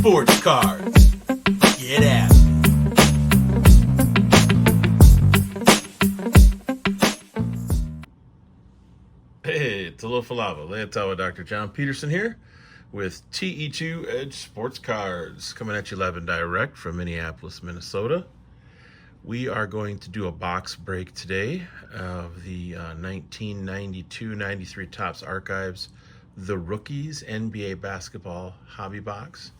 Sports Cards. Get at it. Hey, Talofa Lava, Leotawa Dr. John Peterson here with TE2 Edge Sports Cards, coming at you live and direct from Minneapolis, Minnesota. We are going to do a box break today of the 1992-93 Topps Archives, The Rookies NBA Basketball Hobby Box.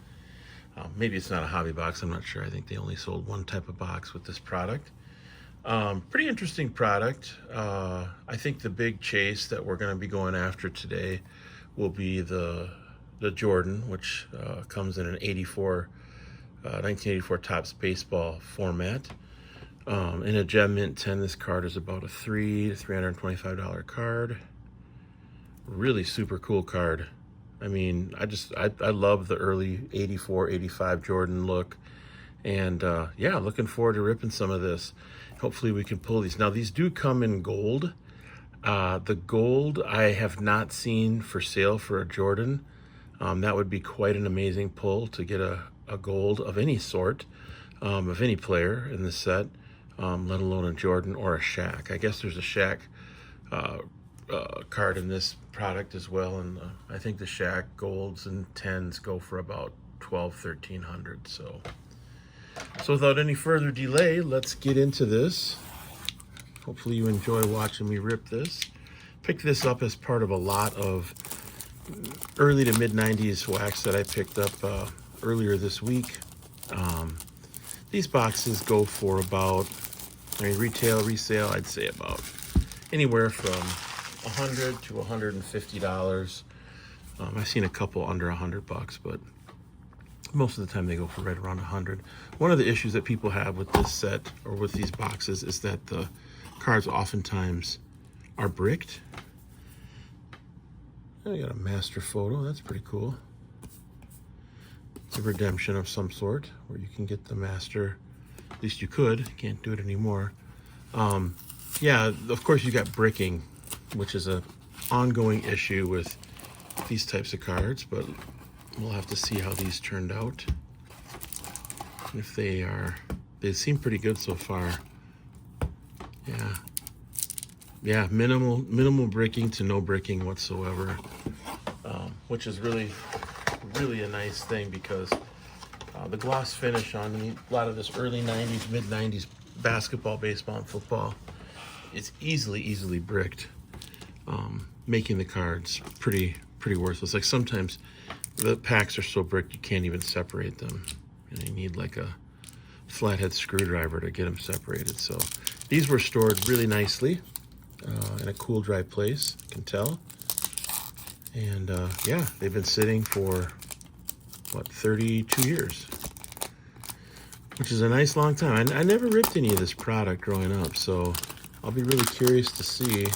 Maybe it's not a hobby box, I'm not sure. I think they only sold one type of box with this product. Pretty interesting product. I think the big chase that we're going to be going after today will be the Jordan, which comes in an 1984 Topps baseball format. In a Gem Mint 10, this card is about a $300 to $325 card. Really super cool card. I mean, I love the early 84, 85 Jordan look. And yeah, looking forward to ripping some of this. Hopefully we can pull these. Now, these do come in gold. The gold I have not seen for sale for a Jordan. That would be quite an amazing pull to get a gold of any sort, of any player in this set, let alone a Jordan or a Shaq. I guess there's a Shaq card in this product as well, and I think the Shaq golds and 10s go for about $1,200-1,300. So without any further delay, let's get into this. Hopefully you enjoy watching me rip this. Picked this up as part of a lot of early to mid-90s wax that I picked up earlier this week. These boxes go for about, retail, resale, I'd say about anywhere from $100 to $150. I've seen a couple under $100, but most of the time they go for right around 100. One of the issues that people have with this set or with these boxes is that the cards oftentimes are bricked. I got a master photo, that's pretty cool. It's a redemption of some sort where you can get the master, at least you could, can't do it anymore. Yeah, of course you got bricking, which is a ongoing issue with these types of cards, but we'll have to see how these turned out. If they seem pretty good so far. Yeah, minimal bricking to no bricking whatsoever, which is really a nice thing because the gloss finish on a lot of this early 90s, mid 90s basketball, baseball, and football is easily bricked, making the cards pretty worthless. Like sometimes the packs are so bricked you can't even separate them. You need like a flathead screwdriver to get them separated. So these were stored really nicely in a cool, dry place, you can tell. And yeah, they've been sitting for, what, 32 years, which is a nice long time. I never ripped any of this product growing up, so I'll be really curious to see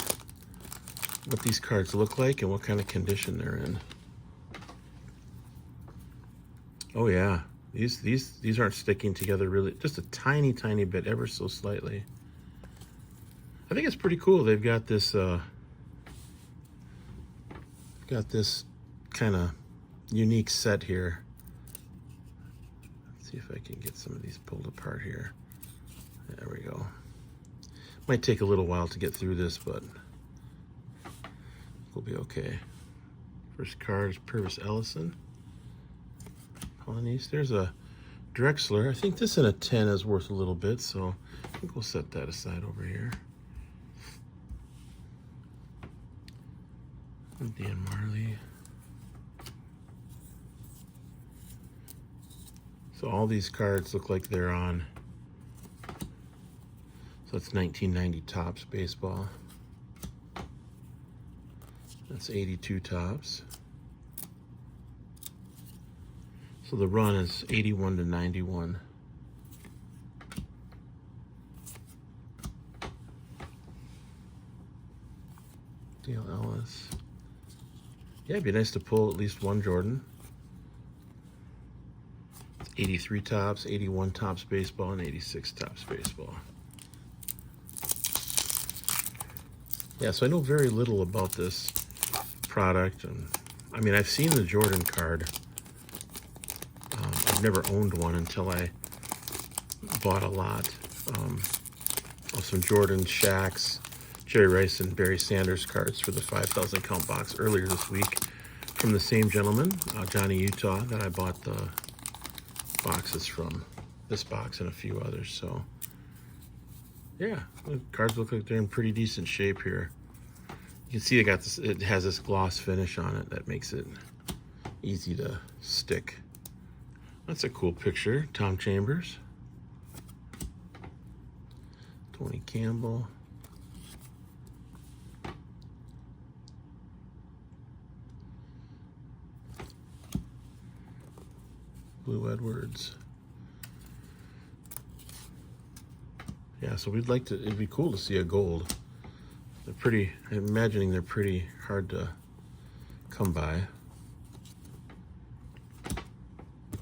what these cards look like and what kind of condition they're in. Oh yeah, these aren't sticking together really, just a tiny bit, ever so slightly. I think it's pretty cool. They've got this kind of unique set here. Let's see if I can get some of these pulled apart here. There we go. Might take a little while to get through this, but we'll be okay. First card is Purvis Ellison. There's a Drexler. I think this in a 10 is worth a little bit, so I think we'll set that aside over here. Dan Marley. So all these cards look like they're on. So that's 1990 Topps baseball. That's 82 Topps. So the run is 81 to 91. Dale Ellis. Yeah, it'd be nice to pull at least one Jordan. 83 Topps, 81 Topps baseball, and 86 Topps baseball. Yeah, so I know very little about this product, and I mean, I've seen the Jordan card I've never owned one until I bought a lot of some Jordan, Shaqs, Jerry Rice, and Barry Sanders cards for the 5,000 count box earlier this week from the same gentleman, Johnny Utah, that I bought the boxes from. This box and a few others. So yeah, the cards look like they're in pretty decent shape here. You can see it has this gloss finish on it that makes it easy to stick. That's a cool picture. Tom Chambers, Tony Campbell, Blue Edwards. Yeah, so it'd be cool to see a gold. They're pretty, I'm imagining they're pretty hard to come by.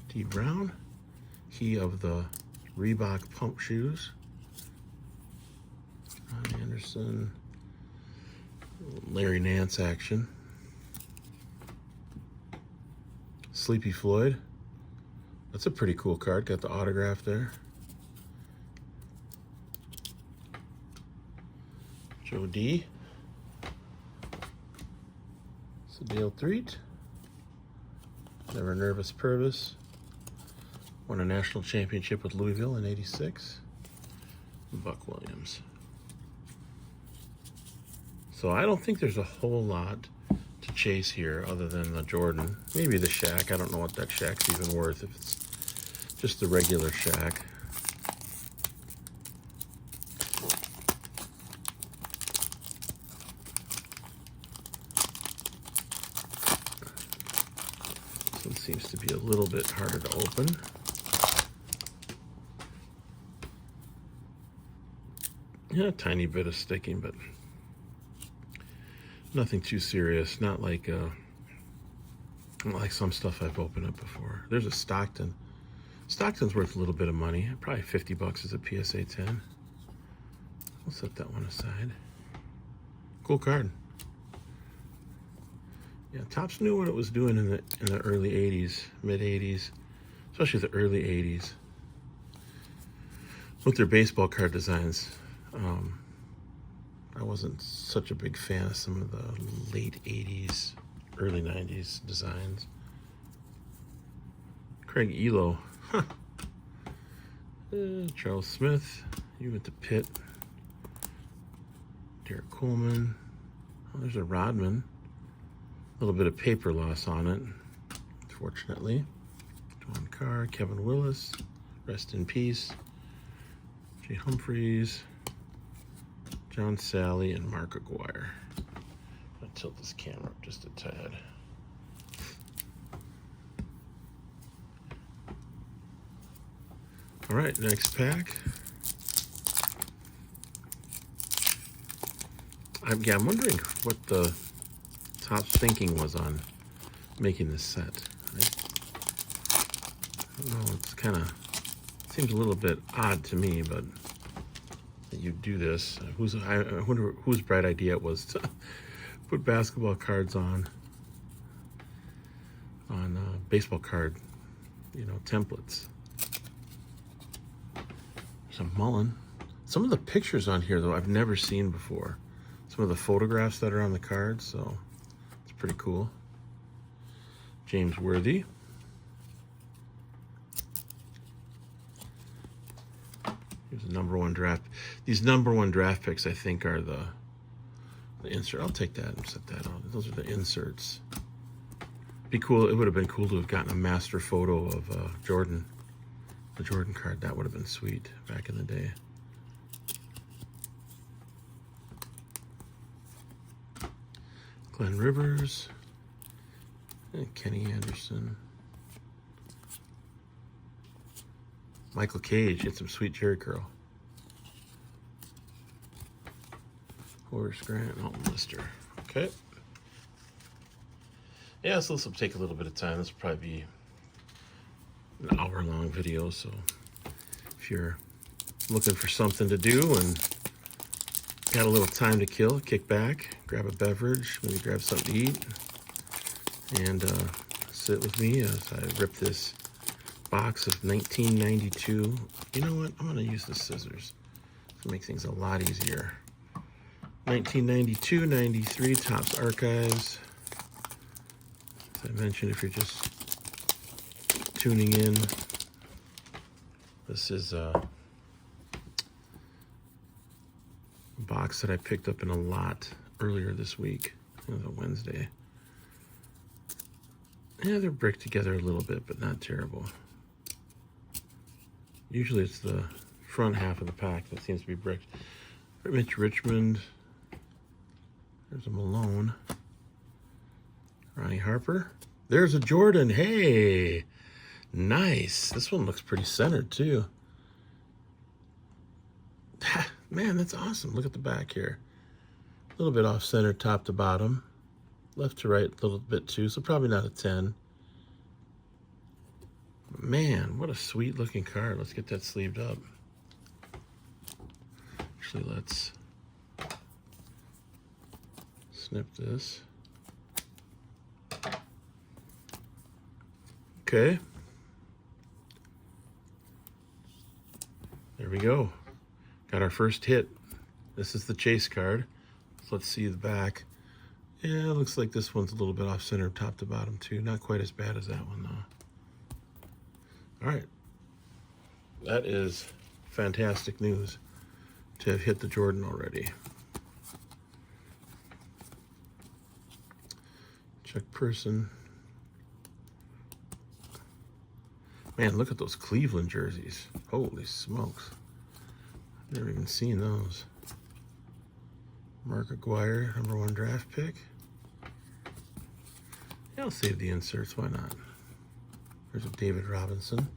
D. Brown, he of the Reebok pump shoes. Ron Anderson, Larry Nance action. Sleepy Floyd, that's a pretty cool card, got the autograph there. Joe D. Sadale Threet. Never Nervous Purvis. Won a national championship with Louisville in '86. Buck Williams. So I don't think there's a whole lot to chase here other than the Jordan. Maybe the Shaq. I don't know what that Shaq's even worth if it's just the regular Shaq. This one seems to be a little bit harder to open. Yeah, a tiny bit of sticking, but nothing too serious. Not like some stuff I've opened up before. There's a Stockton. Stockton's worth a little bit of money. Probably 50 bucks as a PSA 10. I'll set that one aside. Cool card. Yeah, Topps knew what it was doing in the early 80s, mid 80s, especially the early 80s with their baseball card designs. I wasn't such a big fan of some of the late 80s, early 90s designs. Craig Elo. Huh. Charles Smith. You went to Pitt. Derek Coleman. Oh, there's a Rodman. A little bit of paper loss on it, fortunately. Dwan Carr, Kevin Willis. Rest in peace. Jay Humphreys. John Sally, and Mark Aguirre. I'll tilt this camera up just a tad. All right, next pack. I'm wondering what the Topps thinking was on making this set. I don't know, it's kind of, seems a little bit odd to me, but that you do this. I wonder whose bright idea it was to put basketball cards on baseball card, templates. There's a Mullen. Some of the pictures on here, though, I've never seen before. Some of the photographs that are on the cards, so it's pretty cool. James Worthy. Here's the #1 draft. These #1 draft picks, I think, are the insert. I'll take that and set that on. Those are the inserts. Be cool. It would have been cool to have gotten a master photo of Jordan, the Jordan card. That would have been sweet back in the day. Glenn Rivers and Kenny Anderson. Michael Cage, get some sweet Jerry curl. Horace Grant, Alton Lister. Okay. Yeah, so this will take a little bit of time. This will probably be an hour-long video, so if you're looking for something to do and got a little time to kill, kick back, grab a beverage, maybe grab something to eat, and sit with me as I rip this box of 1992. You know what? I'm going to use the scissors to make things a lot easier. 1992, 93 Topps Archives. As I mentioned, if you're just tuning in, this is a box that I picked up in a lot earlier this week. It was a Wednesday. Yeah, they're bricked together a little bit, but not terrible. Usually it's the front half of the pack that seems to be bricked. Mitch Richmond. There's a Malone. Ronnie Harper. There's a Jordan. Hey, nice. This one looks pretty centered too. Man, that's awesome. Look at the back here. A little bit off center, top to bottom. Left to right a little bit too, so probably not a 10. Man, what a sweet looking card. Let's get that sleeved up. Actually, let's snip this. Okay. There we go. Got our first hit. This is the chase card. So let's see the back. Yeah, it looks like this one's a little bit off center, top to bottom too. Not quite as bad as that one though. All right. That is fantastic news to have hit the Jordan already. Chuck Person. Man, look at those Cleveland jerseys. Holy smokes. Never even seen those. Mark Aguirre, #1 draft pick. Yeah, I'll save the inserts, why not? There's a David Robinson.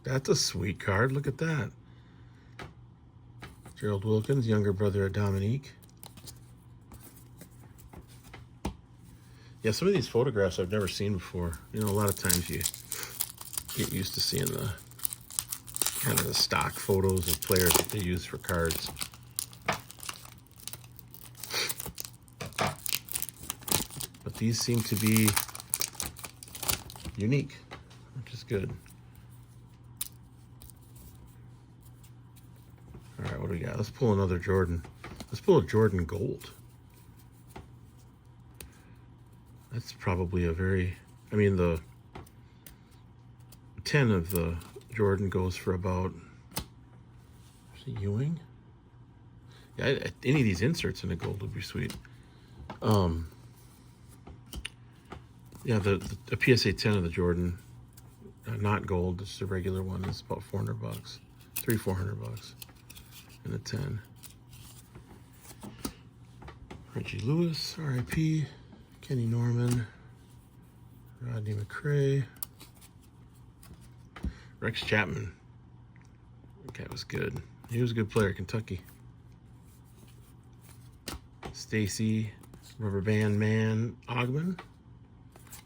That's a sweet card, look at that. Gerald Wilkins, younger brother of Dominique. Yeah, some of these photographs I've never seen before. You know, a lot of times you get used to seeing the kind of the stock photos of players that they use for cards. But these seem to be unique, which is good. All right, what do we got? Let's pull another Jordan. Let's pull a Jordan Gold. That's probably a very, I mean, the 10 of the Jordan goes for about, is it Ewing? Yeah, any of these inserts in a gold would be sweet. Yeah, the PSA 10 of the Jordan, not gold, it's the regular one, is about $400, $400 in a 10. Reggie Lewis, RIP. Kenny Norman, Rodney McRae, Rex Chapman. That guy was good. He was a good player, Kentucky. Stacy, Rubber Band Man, Ogman,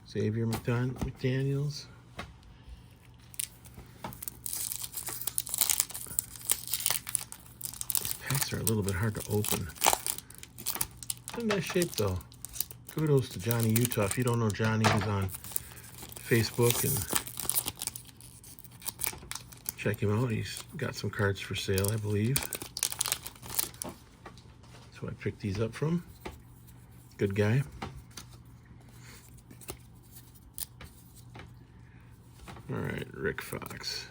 Xavier McDaniels. These packs are a little bit hard to open. In nice shape though. Kudos to Johnny Utah. If you don't know Johnny, he's on Facebook and check him out. He's got some cards for sale, I believe. That's who I picked these up from. Good guy. All right, Rick Fox.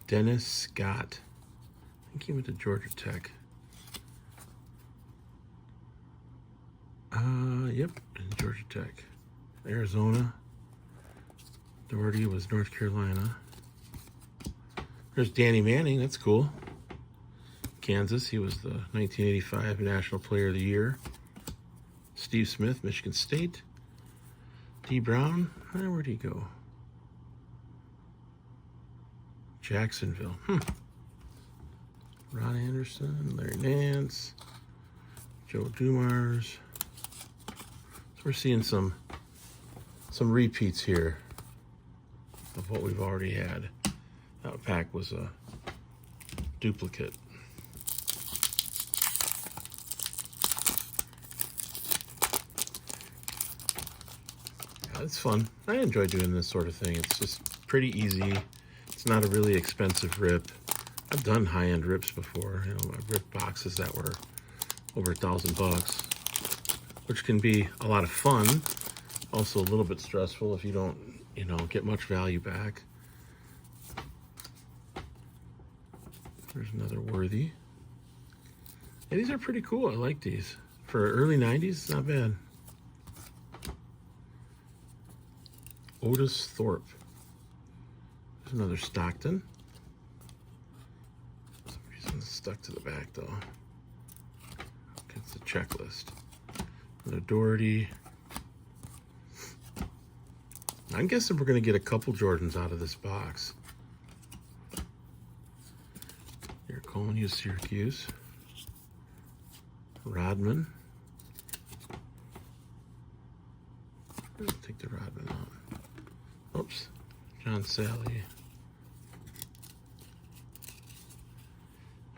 Dennis Scott. I think he went to Georgia Tech. Yep, Georgia Tech. Arizona. Doherty was North Carolina. There's Danny Manning, that's cool. Kansas, he was the 1985 National Player of the Year. Steve Smith, Michigan State. D. Brown, where'd he go? Jacksonville. Ron Anderson, Larry Nance, Joe Dumars. So we're seeing some repeats here of what we've already had. That pack was a duplicate. it's fun. I enjoy doing this sort of thing. It's just pretty easy. It's not a really expensive rip. I've done high-end rips before. You know, I've ripped boxes that were over $1,000, which can be a lot of fun. Also a little bit stressful if you don't, you know, get much value back. There's another Worthy. Yeah, these are pretty cool. I like these. For early 90s, it's not bad. Otis Thorpe. There's another Stockton. For some reason it's stuck to the back though. It's the checklist. Another Doherty. I'm guessing we're going to get a couple Jordans out of this box. Here, Coleman, Syracuse. Rodman. I'll take the Rodman out. Oops. John Sally.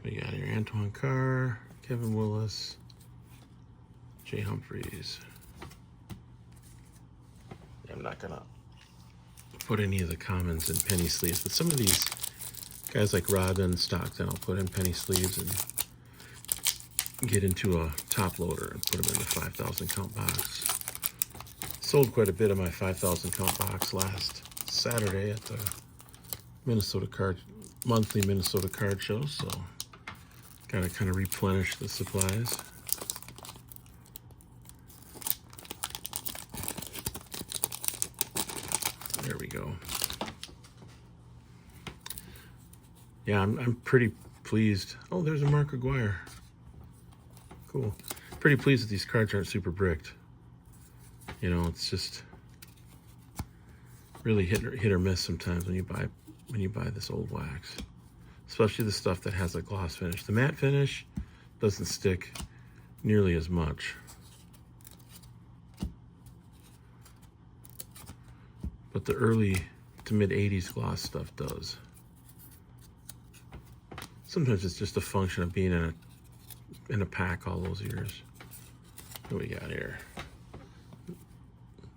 We got here Antoine Carr, Kevin Willis, Jay Humphreys. I'm not going to put any of the commons in penny sleeves, but some of these guys like Rodman, Stockton, I'll put in penny sleeves and get into a top loader and put them in the 5,000 count box. Sold quite a bit of my 5,000 count box last Saturday at the monthly Minnesota card show, so gotta kind of replenish the supplies. There we go. Yeah, I'm pretty pleased. Oh, there's a Mark Aguirre. Cool. Pretty pleased that these cards aren't super bricked. You know, it's just really hit or miss sometimes when you buy this old wax, especially the stuff that has a gloss finish. The matte finish doesn't stick nearly as much, but the early to mid 80s gloss stuff does. Sometimes it's just a function of being in a pack all those years. What do we got here?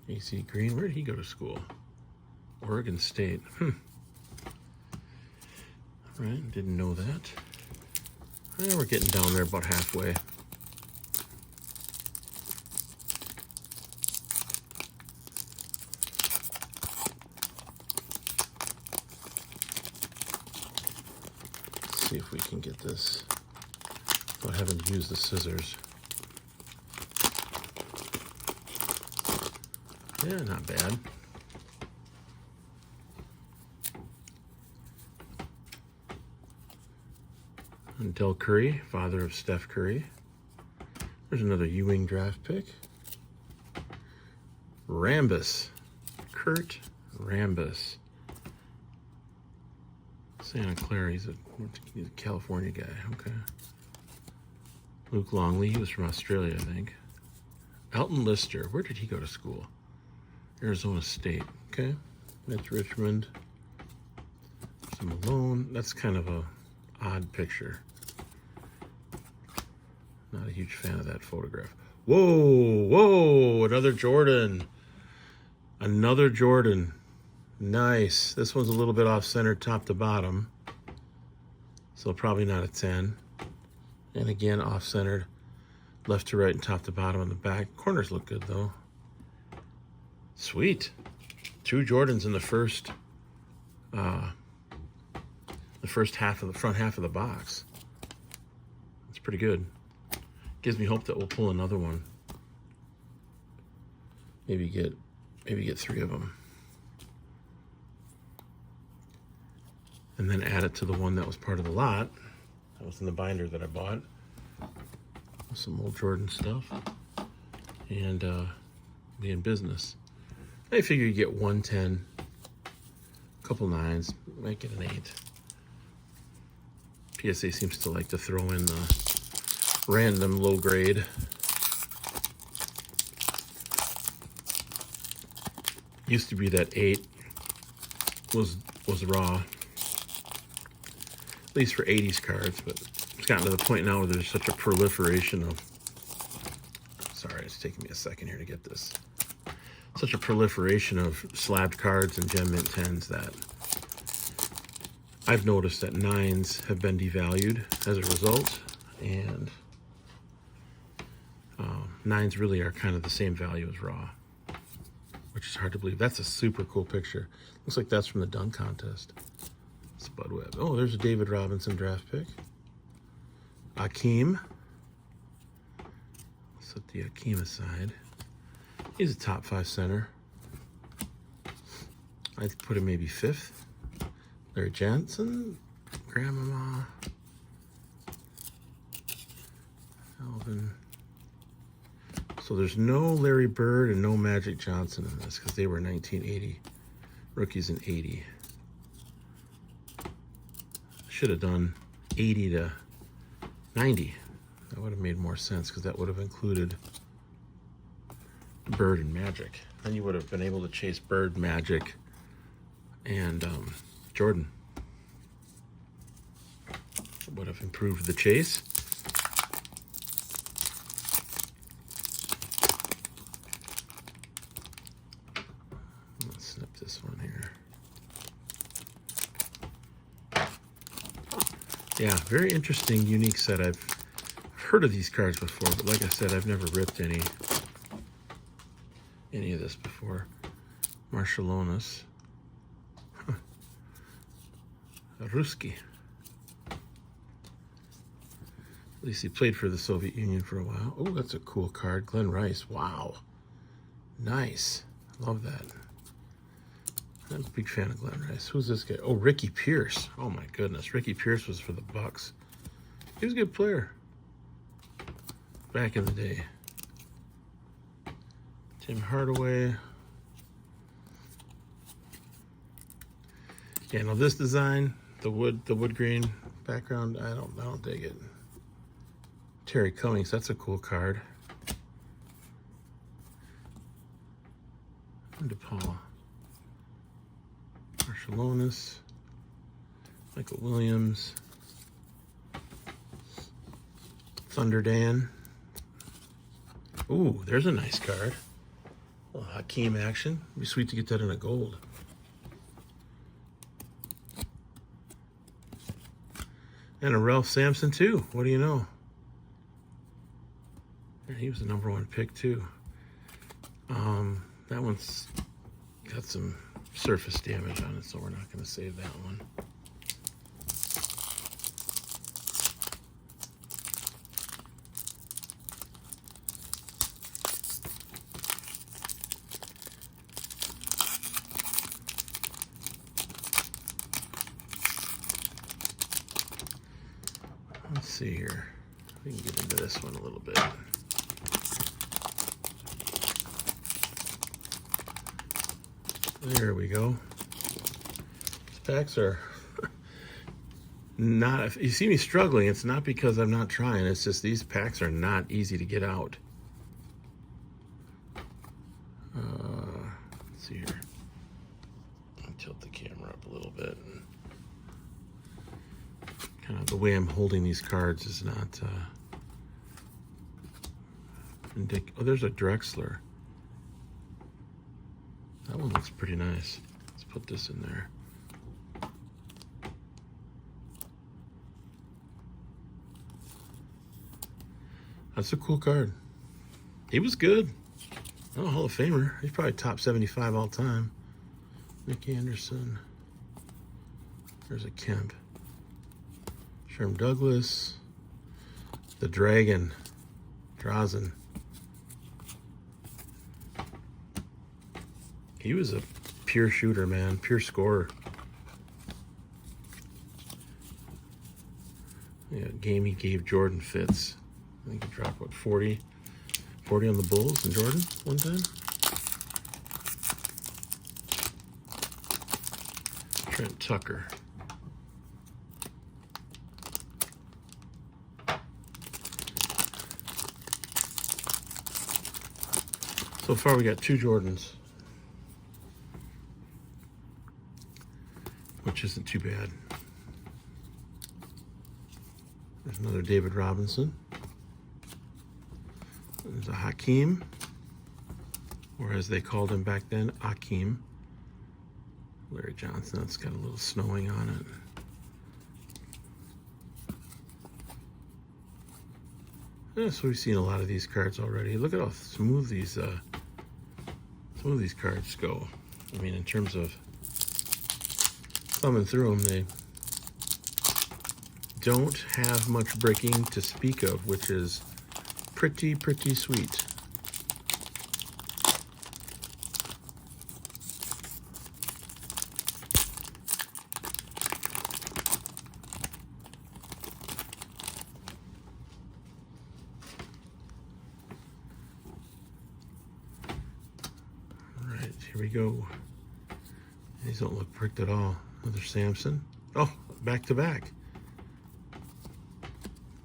AC Green, where did he go to school? Oregon State. All right, didn't know that. We're getting down there about halfway. Let's see if we can get this without having to use the scissors. Yeah, not bad. And Del Curry, father of Steph Curry. There's another Ewing draft pick. Rambus. Kurt Rambus. Santa Clara, he's a California guy. Okay. Luke Longley, he was from Australia, I think. Elton Lister, where did he go to school? Arizona State. Okay. Mitch Richmond. Some Malone. That's kind of a odd picture. Not a huge fan of that photograph. Whoa, another Jordan. Another Jordan. Nice. This one's a little bit off-center top to bottom, so probably not a 10. And again, off-centered left to right and top to bottom on the back. Corners look good, though. Sweet. 2 Jordans in the first half of the front half of the box. That's pretty good. Gives me hope that we'll pull another one. Maybe get 3 of them. And then add it to the one that was part of the lot. That was in the binder that I bought. Some old Jordan stuff. And be in business. I figure you get 110, a couple 9s, might get an 8. PSA seems to like to throw in the random low grade. Used to be that 8 was raw, at least for 80s cards, but it's gotten to the point now where there's such a proliferation of, sorry, it's taking me a second here to get this such a proliferation of slabbed cards and gem mint 10s that I've noticed that 9s have been devalued as a result, and 9s really are kind of the same value as raw, which is hard to believe. That's a super cool picture. Looks like that's from the dunk contest. Spud Webb. Oh, there's a David Robinson draft pick. Akeem. Set the Akeem aside. He's a top 5 center. I'd put him maybe 5th. Larry Johnson, Grandmama, Alvin. So there's no Larry Bird and no Magic Johnson in this because they were 1980 rookies in 80. Should have done 80 to 90. That would have made more sense because that would have included Bird and Magic. Then you would have been able to chase Bird, Magic, and Jordan. Would have improved the chase. Let's snip this one here. Yeah, very interesting, unique set. I've heard of these cards before, but like I said, I've never ripped any of this before. Marshallonis. Ruski. At least he played for the Soviet Union for a while. Oh, that's a cool card. Glenn Rice. Wow. Nice. Love that. I'm a big fan of Glenn Rice. Who's this guy? Oh, Ricky Pierce. Oh, my goodness. Ricky Pierce was for the Bucks. He was a good player back in the day. Tim Hardaway. Yeah, now this design, the wood grain background, I don't dig it. Terry Cummings, that's a cool card. DePaul. Marshallonis. Michael Williams. Thunder Dan. Ooh, there's a nice card. A little Hakeem action. It'd be sweet to get that in a gold. And a Ralph Sampson too. What do you know? Yeah, he was the #1 pick too. That one's got some surface damage on it, so we're not going to save that one. Let's see here. We can get into this one a little bit. There we go. These packs are not, if you see me struggling, it's not because I'm not trying. It's just these packs are not easy to get out. Let's see here. I'll tilt the camera up a little bit. Kind of the way I'm holding these cards is not oh, there's a Drexler. That one looks pretty nice. Let's put this in there. That's a cool card. He was good. Oh, Hall of Famer. He's probably top 75 all time. Nick Anderson. There's a Kemp. Sherm Douglas. The Dragon. Drazen. He was a pure shooter, man. Pure scorer. Yeah, game he gave Jordan fits. I think he dropped, what, 40 on the Bulls and Jordan one time? Trent Tucker. So far we got 2 Jordans, which isn't too bad. There's another David Robinson. There's a Hakeem. or as they called him back then, Akeem. Larry Johnson, that's got a little snowing on it. Yeah, so we've seen a lot of these cards already. Look at how smooth these cards go. I mean, in terms of thumbing through them, they don't have much breaking to speak of, which is pretty sweet. All right, here we go. These don't look bricked at all. Another Samson. Oh, back to back.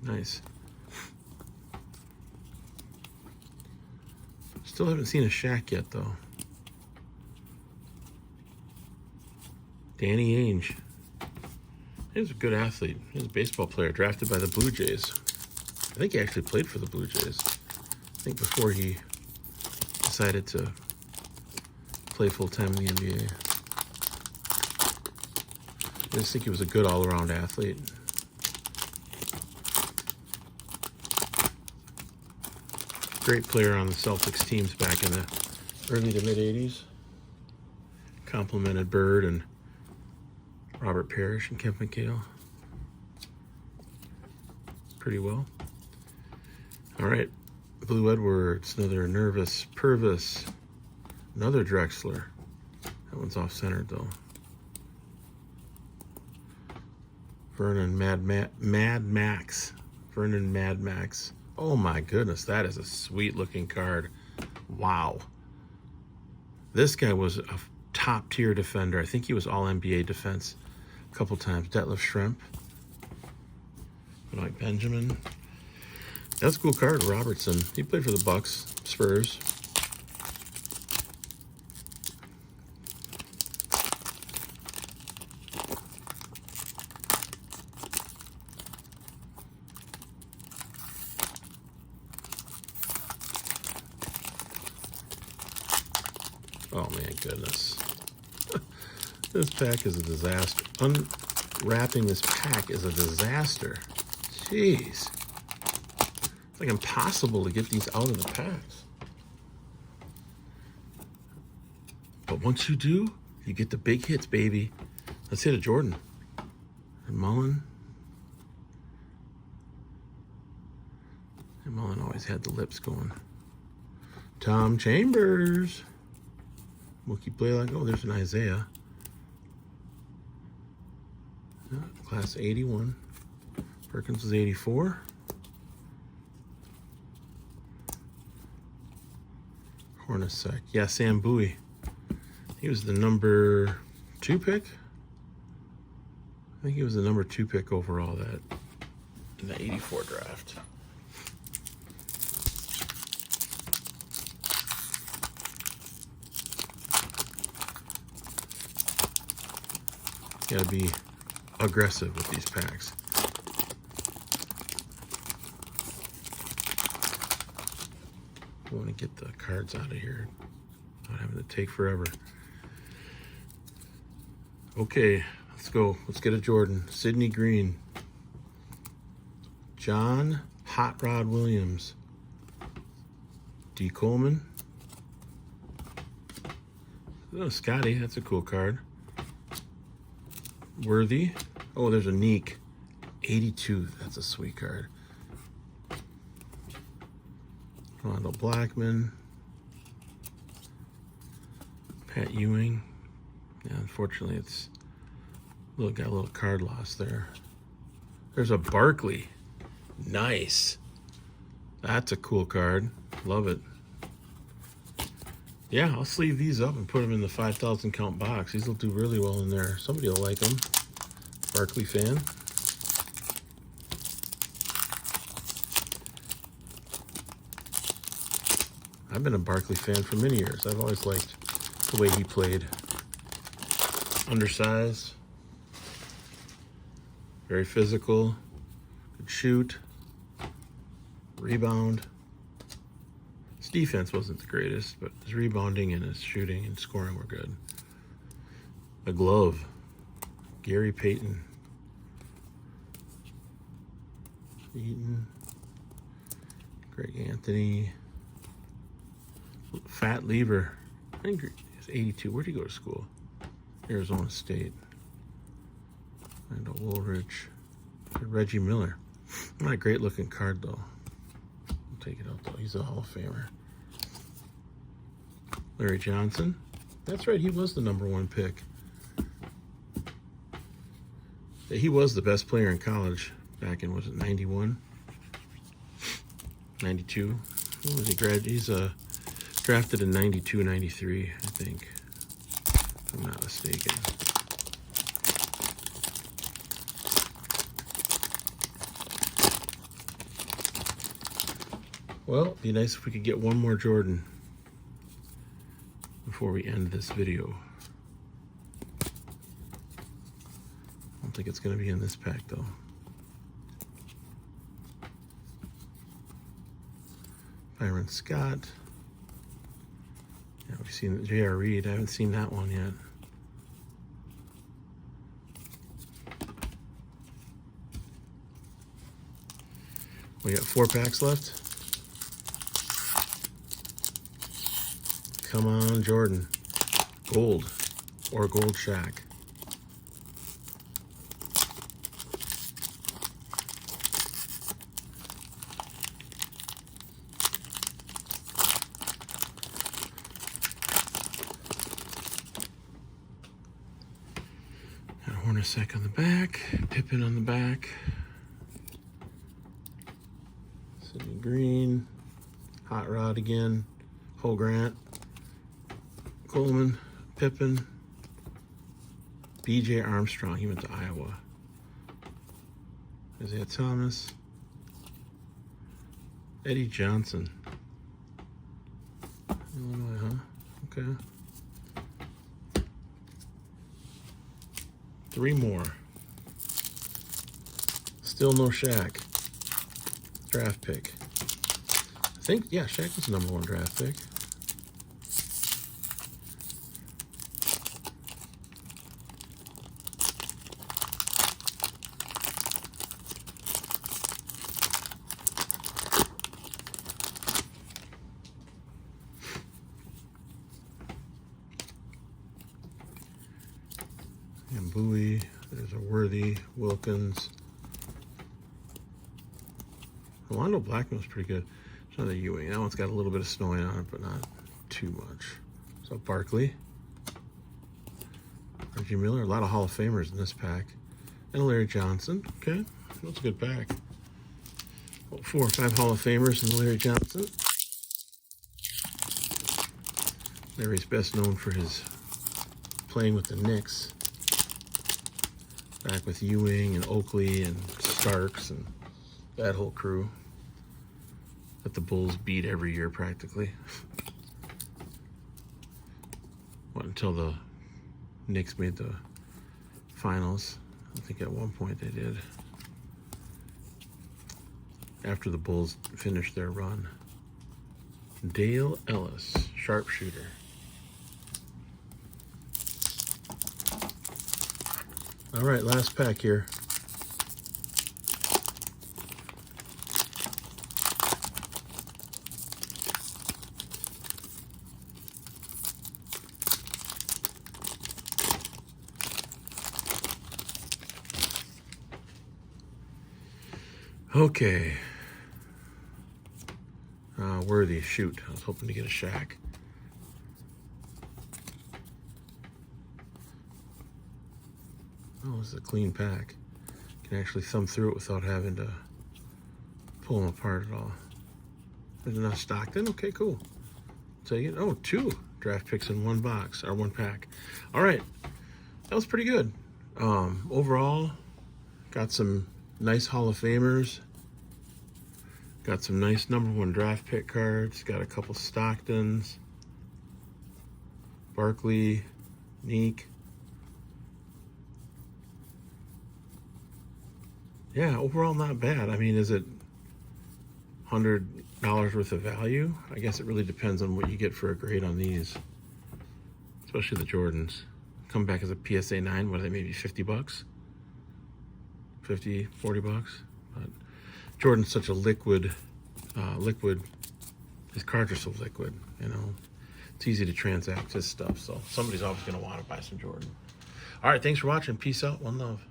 Nice. Still haven't seen a Shaq yet, though. Danny Ainge. He was a good athlete. He was a baseball player drafted by the Blue Jays. I think he actually played for the Blue Jays. I think before he decided to play full-time in the NBA. I just think he was a good all-around athlete. Great player on the Celtics teams back in the early to mid-'80s. Complimented Bird and Robert Parrish and Kemp McHale pretty well. All right, Blue Edwards, another Nervous Purvis, another Drexler. That one's off-centered though. Vernon Mad Max. Vernon Mad Max. Oh my goodness, that is a sweet looking card. Wow. This guy was a top tier defender. I think he was all NBA defense a couple times. Detlef Schrempf. Mike Benjamin. That's a cool card. Robertson. He played for the Bucks, Spurs. Oh man, goodness. This pack is a disaster. Unwrapping this pack is a disaster. Jeez. It's like impossible to get these out of the packs. But once you do, you get the big hits, baby. Let's hit a Jordan. And Mullen. And Mullen always had the lips going. Tom Chambers. Mookie Blaylock. Oh, there's an Isaiah. Yeah, class 81. Perkins was 84. Hornacek. Yeah, Sam Bowie. He was the number 2 pick. I think he was the number 2 pick overall in the 84 draft. Gotta be aggressive with these packs. I want to get the cards out of here, not having to take forever. Okay, let's go. Let's get a Jordan. Sidney Green. John Hot Rod Williams. D. Coleman. Oh, Scotty, that's a cool card. Worthy. Oh, there's a Neek. 82. That's a sweet card. Rondo Blackman. Pat Ewing. Yeah, unfortunately, it's got a little card loss there. There's a Barkley. Nice. That's a cool card. Love it. Yeah, I'll sleeve these up and put them in the 5,000 count box. These will do really well in there. Somebody will like them. Barkley fan. I've been a Barkley fan for many years. I've always liked the way he played. Undersized. Very physical. Could shoot. Rebound. His defense wasn't the greatest, but his rebounding and his shooting and scoring were good. A glove. Gary Payton. Eaton. Greg Anthony. Fat Lever. I think he's 82. Where'd he go to school? Arizona State. Randall Woolridge. Reggie Miller. Not a great looking card though. I'll take it out though. He's a Hall of Famer. Larry Johnson. That's right, he was the #1 pick. He was the best player in college back in, was it 91? 92? When was he He's drafted in 92, 93, I think. If I'm not mistaken. Well, it'd be nice if we could get one more Jordan before we end this video. I don't think it's going to be in this pack, though. Byron Scott. Yeah, we've seen J.R. Reed. I haven't seen that one yet. We got 4 packs left. Come on, Jordan. Gold or Gold Shack. Got Hornacek on the back, Pippen on the back, Sidney Green, Hot Rod again, Ho Grant, Coleman, Pippen, B.J. Armstrong, he went to Iowa. Isaiah Thomas, Eddie Johnson, Illinois, huh? Okay. 3 more. Still no Shaq. Draft pick. I think, yeah, Shaq was the #1 draft pick. And Bowie, there's a Worthy, Wilkins. Rolando Blackman's pretty good. It's another Ewing. That one's got a little bit of snowing on it, but not too much. So Barkley, Reggie Miller, a lot of Hall of Famers in this pack. And Larry Johnson. Okay, that's a good pack. Well, 4 or 5 Hall of Famers in Larry Johnson. Larry's best known for his playing with the Knicks. Back with Ewing and Oakley and Starks and that whole crew that the Bulls beat every year practically. What, until the Knicks made the finals. I think at one point they did. After the Bulls finished their run. Dale Ellis, sharpshooter. All right, last pack here. Okay. Worthy, shoot. I was hoping to get a Shaq. Oh, this is a clean pack. Can actually thumb through it without having to pull them apart at all. There's enough Stockton. Okay, cool. Take it. Oh, 2 draft picks in 1 box or 1 pack. All right, that was pretty good. Overall, got some nice Hall of Famers. Got some nice #1 draft pick cards. Got a couple Stocktons. Barkley, Neek. Yeah, overall not bad. I mean, is it $100 worth of value. I guess it really depends on what you get for a grade on these, especially the Jordans. Come back as a PSA 9, what are they, maybe 50 bucks? 50, 40 bucks? But Jordan's such a liquid, his cards are so liquid, you know. It's easy to transact his stuff, so somebody's always going to want to buy some Jordan. All right, thanks for watching. Peace out. One love.